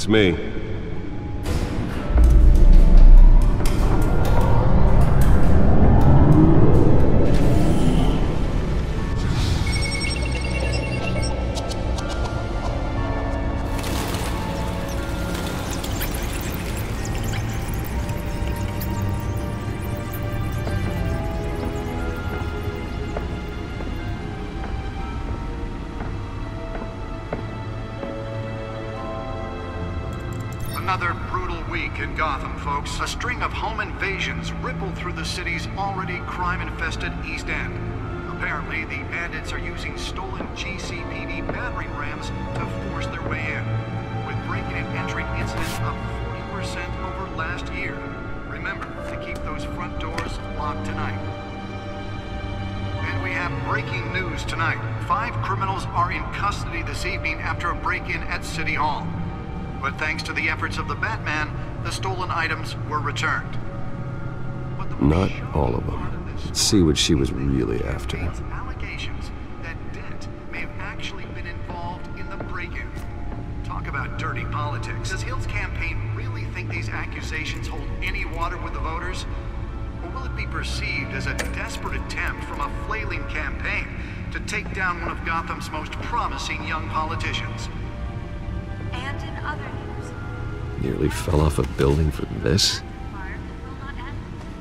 It's me. Another brutal week in Gotham, folks. A string of home invasions rippled through the city's already crime-infested East End. Apparently, the bandits are using stolen GCPD battering rams to force their way in, with breaking and entering incidents up 40% over last year. Remember to keep those front doors locked tonight. And we have breaking news tonight. 5 criminals are in custody this evening after a break-in at City Hall. But thanks to the efforts of the Batman, the stolen items were returned. Not all of them. Let's see what she was really after. Allegations that Dent may have actually been involved in the break-in. Talk about dirty politics. Does Hill's campaign really think these accusations hold any water with the voters? Or will it be perceived as a desperate attempt from a flailing campaign to take down one of Gotham's most promising young politicians? And in other news, Nearly fell off a building for this? fire will not end.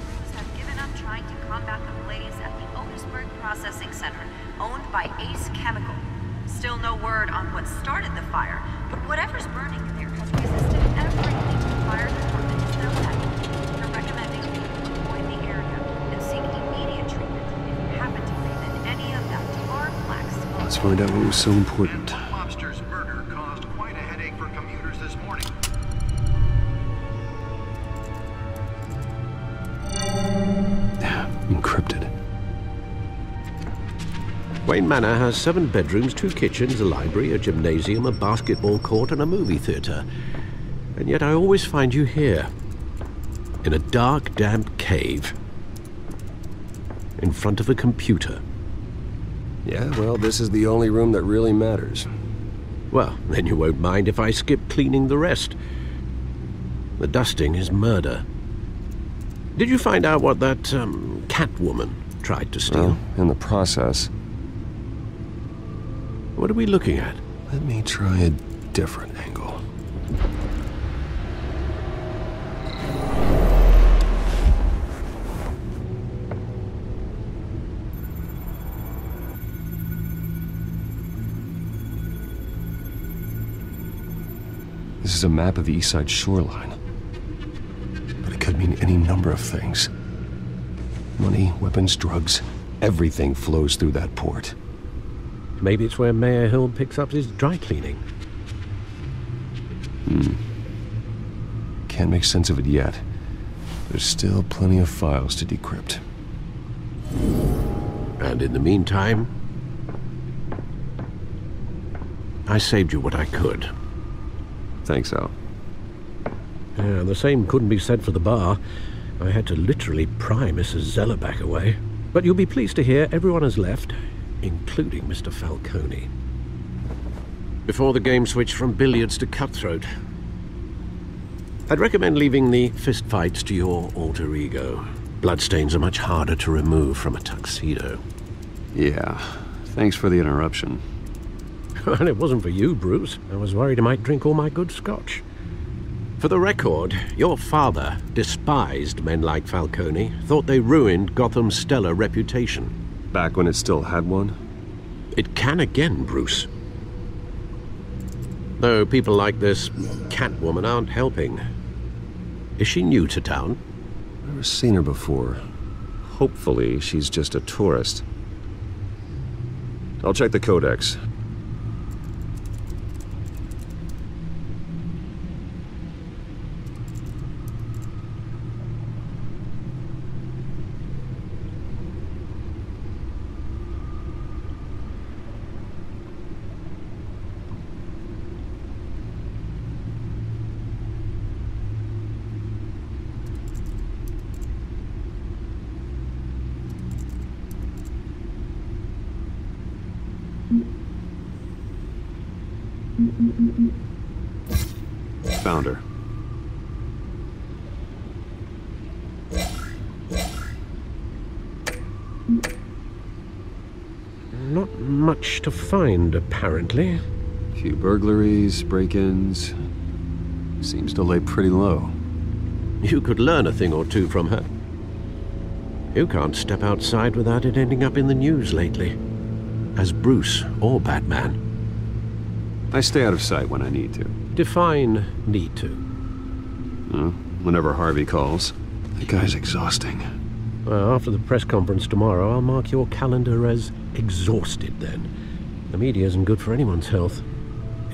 Crews have given up trying to combat the blaze at the Otisburg Processing Center, owned by Ace Chemical. Still no word on what started the fire, but whatever's burning there has resisted everything the fire department has known at. They're recommending you avoid the area and seek immediate treatment if you happen to breathe in any of that tar black smoke. Let's find out what was so important. And Lobster's murder caused quite a headache for commuters this morning. Encrypted. Wayne Manor has 7 bedrooms, 2 kitchens, a library, a gymnasium, a basketball court, and a movie theater. And yet I always find you here, in a dark, damp cave, in front of a computer. Yeah, well, this is the only room that really matters. Well, then you won't mind if I skip cleaning the rest. The dusting is murder. Did you find out what that, Catwoman tried to steal? Well, in the process. What are we looking at? Let me try a different angle. This is a map of the East Side shoreline. But it could mean any number of things. Money, weapons, drugs, everything flows through that port. Maybe it's where Mayor Hill picks up his dry cleaning. Can't make sense of it yet. There's still plenty of files to decrypt. And in the meantime, I saved you what I could. Thanks, Al. Yeah, the same couldn't be said for the bar. I had to literally pry Mrs. Zeller back away. But you'll be pleased to hear everyone has left, including Mr. Falcone. Before the game switched from billiards to cutthroat, I'd recommend leaving the fistfights to your alter ego. Bloodstains are much harder to remove from a tuxedo. Yeah, thanks for the interruption. Well, it wasn't for you, Bruce. I was worried I might drink all my good scotch. For the record, your father despised men like Falcone, thought they ruined Gotham's stellar reputation. Back when it still had one? It can again, Bruce. Though people like this Catwoman aren't helping. Is she new to town? Never seen her before. Hopefully, she's just a tourist. I'll check the codex. found her. Not much to find, apparently. Few burglaries, break-ins. Seems to lay pretty low. You could learn a thing or two from her. You can't step outside without it ending up in the news lately. As Bruce or Batman. I stay out of sight when I need to. Define need to. Whenever Harvey calls. That guy's exhausting. Well, after the press conference tomorrow, I'll mark your calendar as exhausted then. The media isn't good for anyone's health.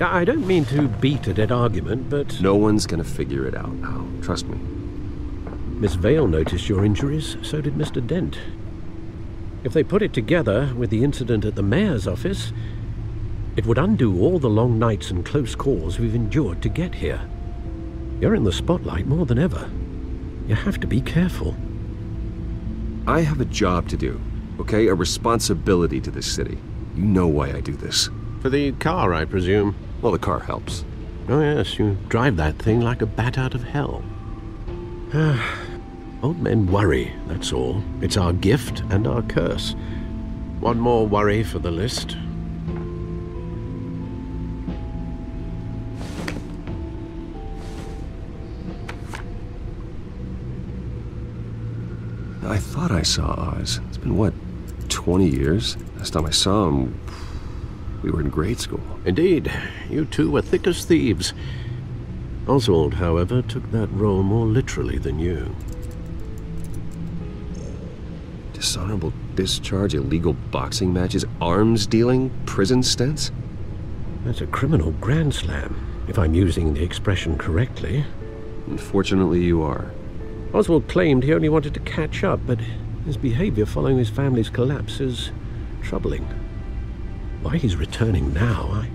I don't mean to beat a dead argument, but... No one's gonna figure it out now. Trust me. Miss Vale noticed your injuries, so did Mr. Dent. If they put it together with the incident at the mayor's office, it would undo all the long nights and close calls we've endured to get here. You're in the spotlight more than ever. You have to be careful. I have a job to do, okay? A responsibility to this city. You know why I do this. For the car, I presume. Well, the car helps. Oh yes, you drive that thing like a bat out of hell. Old men worry, that's all. It's our gift and our curse. One more worry for the list. I thought I saw Oz. It's been, what, 20 years? Last time I saw him, we were in grade school. Indeed, you two were thick as thieves. Oswald, however, took that role more literally than you. Dishonorable discharge, illegal boxing matches, arms dealing, prison stints? That's a criminal grand slam, if I'm using the expression correctly. Unfortunately, you are. Oswald claimed he only wanted to catch up, but his behavior following his family's collapse is troubling. Why he's returning now, I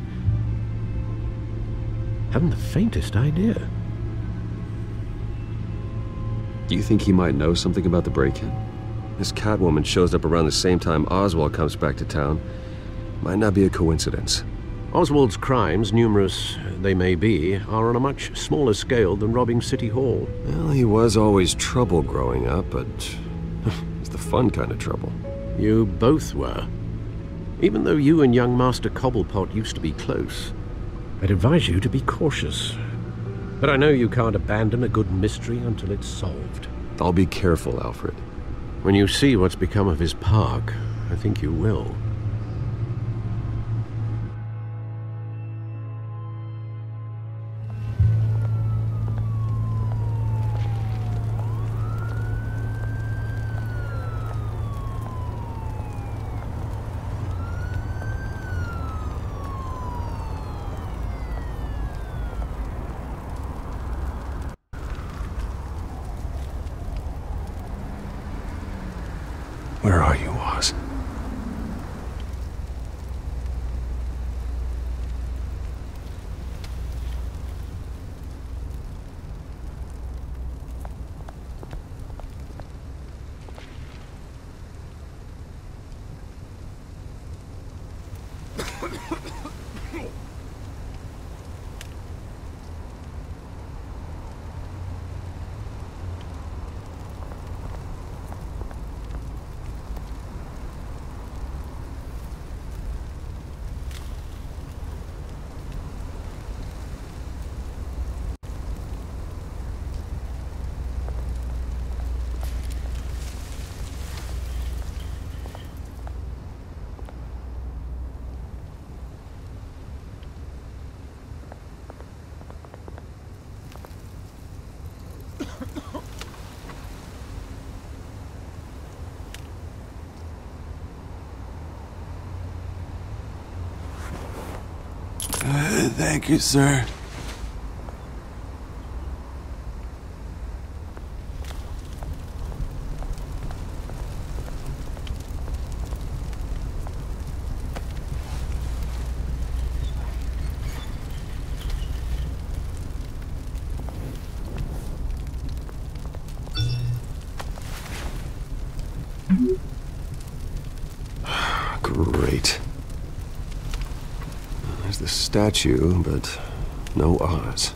haven't the faintest idea. Do you think he might know something about the break-in? This Catwoman shows up around the same time Oswald comes back to town. Might not be a coincidence. Oswald's crimes, numerous they may be, are on a much smaller scale than robbing City Hall. Well, he was always trouble growing up, but it's the fun kind of trouble. You both were. Even though you and young Master Cobblepot used to be close, I'd advise you to be cautious. But I know you can't abandon a good mystery until it's solved. I'll be careful, Alfred. When you see what's become of his park, I think you will. Where are you, Oz? Thank you, sir. Great. There's the statue, but no Oz.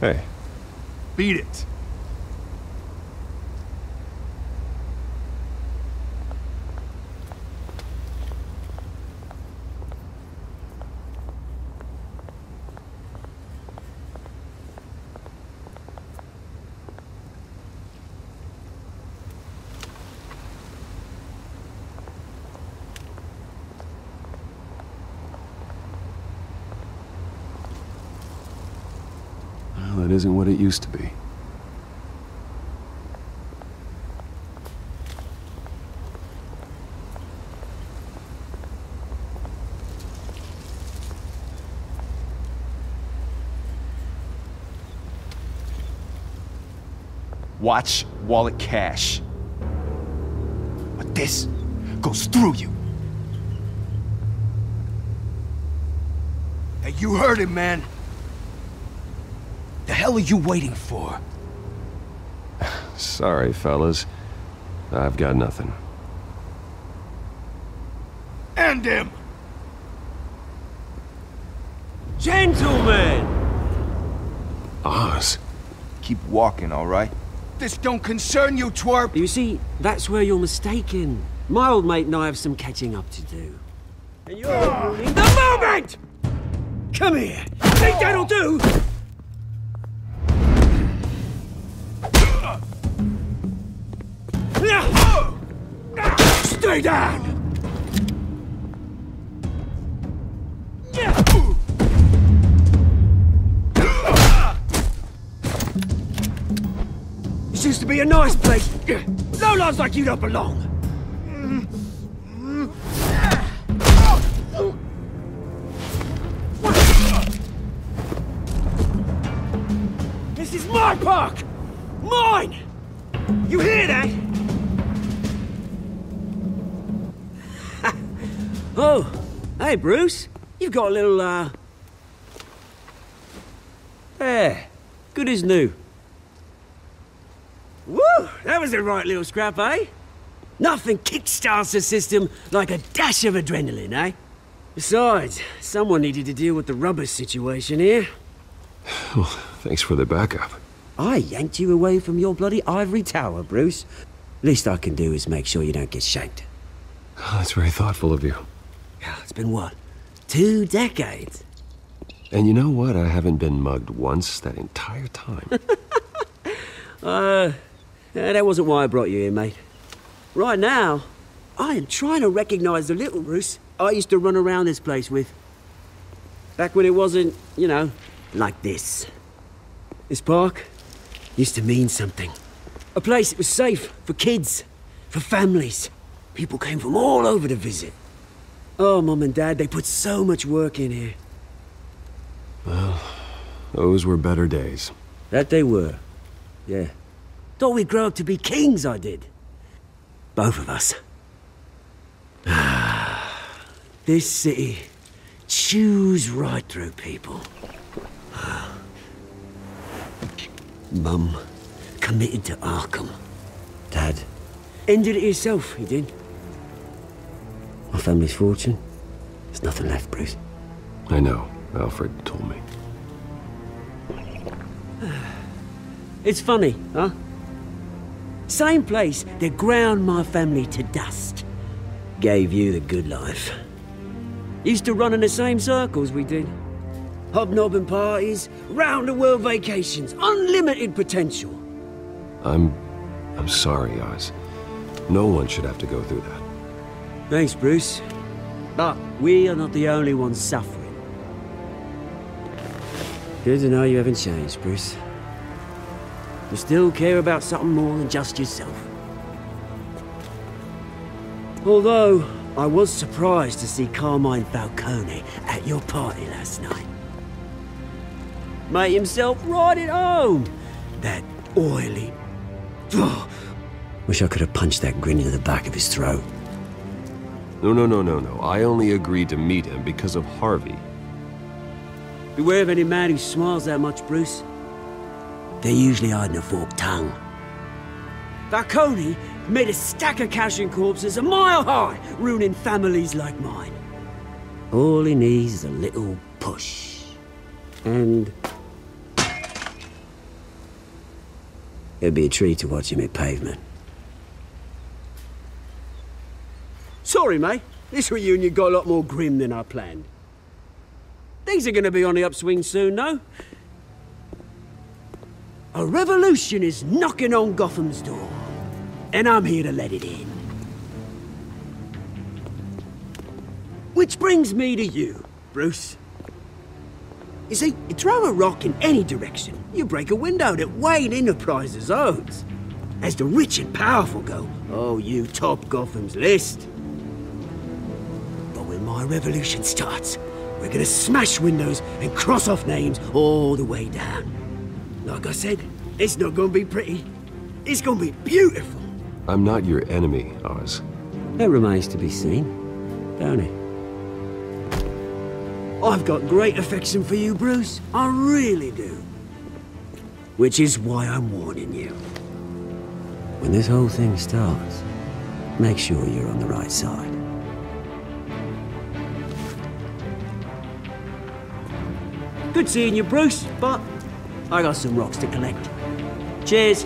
Hey. Beat it. Well, it isn't what it used to be. Watch wallet cash. But this goes through you. Hey, you heard it, man. The hell are you waiting for? Sorry, fellas. I've got nothing. End him! Gentlemen! Oz. Keep walking, all right? This don't concern you, twerp! You see, that's where you're mistaken. My old mate and I have some catching up to do. And you're ruining the moment! Come here! Think that'll do? Stay down! This used to be a nice place. No lives like you don't belong. This is my park! Mine! You hear that? Oh, hey, Bruce. You've got a little, There. Good as new. Woo! That was a right little scrap, eh? Nothing kickstarts the system like a dash of adrenaline, eh? Besides, someone needed to deal with the rubber situation here. Well, thanks for the backup. I yanked you away from your bloody ivory tower, Bruce. Least I can do is make sure you don't get shanked. Oh, that's very thoughtful of you. It's been what? 2 decades? And you know what? I haven't been mugged once that entire time. That wasn't why I brought you here, mate. Right now, I am trying to recognize the little Bruce I used to run around this place with. Back when it wasn't, you know, like this. This park used to mean something. A place that was safe for kids, for families. People came from all over to visit. Oh, Mum and Dad, they put so much work in here. Well, those were better days. That they were. Yeah. Thought we'd grow up to be kings, I did. Both of us. This city chews right through people. Mum committed to Arkham. Dad ended it himself, he did. My family's fortune, there's nothing left, Bruce. I know. Alfred told me. It's funny, huh? Same place that ground my family to dust. Gave you the good life. Used to run in the same circles we did. Hobnobbing parties, round-the-world vacations, unlimited potential. I'm sorry, Oz. No one should have to go through that. Thanks, Bruce. But we are not the only ones suffering. Good to know you haven't changed, Bruce. You still care about something more than just yourself. Although, I was surprised to see Carmine Falcone at your party last night. Made himself right at home. That oily... Oh, wish I could have punched that grin into the back of his throat. No. I only agreed to meet him because of Harvey. Beware of any man who smiles that much, Bruce. They're usually hiding a forked tongue. Falcone made a stack of cashing corpses a mile high, ruining families like mine. All he needs is a little push. And... It'd be a treat to watch him hit pavement. Sorry, mate. This reunion got a lot more grim than I planned. Things are gonna be on the upswing soon, though. A revolution is knocking on Gotham's door, and I'm here to let it in. Which brings me to you, Bruce. You see, you throw a rock in any direction, you break a window that Wayne Enterprises owns. As the rich and powerful go, oh, you top Gotham's list. But when my revolution starts, we're gonna smash windows and cross off names all the way down. Like I said, it's not gonna be pretty. It's gonna be beautiful. I'm not your enemy, Oz. That remains to be seen, don't it? I've got great affection for you, Bruce. I really do. Which is why I'm warning you. When this whole thing starts, make sure you're on the right side. Good seeing you, Bruce, but I got some rocks to collect. Cheers.